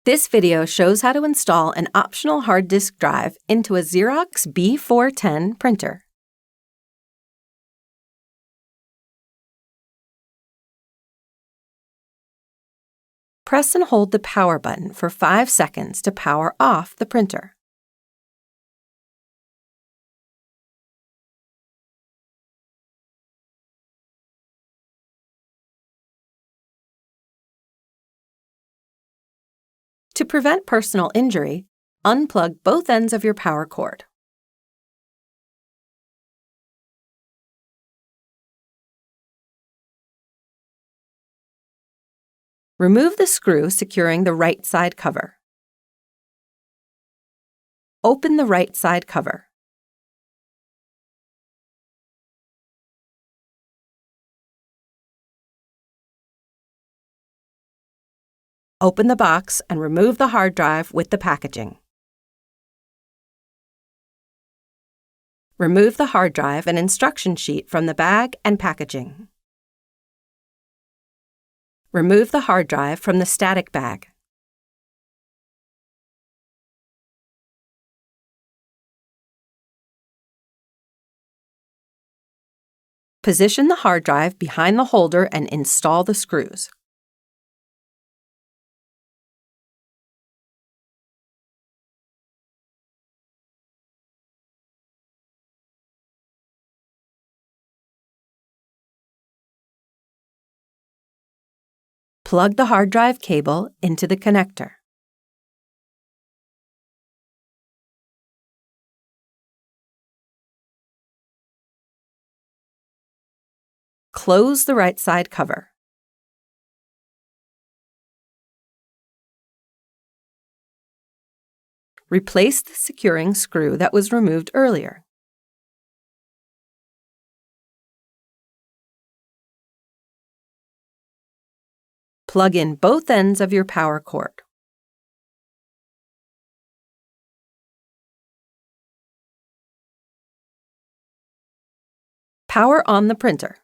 This video shows how to install an optional hard disk drive into a Xerox B410 printer. Press and hold the power button for 5 seconds to power off the printer. To prevent personal injury, unplug both ends of your power cord. Remove the screw securing the right side cover. Open the right side cover. Open the box and remove the hard drive with the packaging. Remove the hard drive and instruction sheet from the bag and packaging. Remove the hard drive from the static bag. Position the hard drive behind the holder and install the screws. Plug the hard drive cable into the connector. Close the right side cover. Replace the securing screw that was removed earlier. Plug in both ends of your power cord. Power on the printer.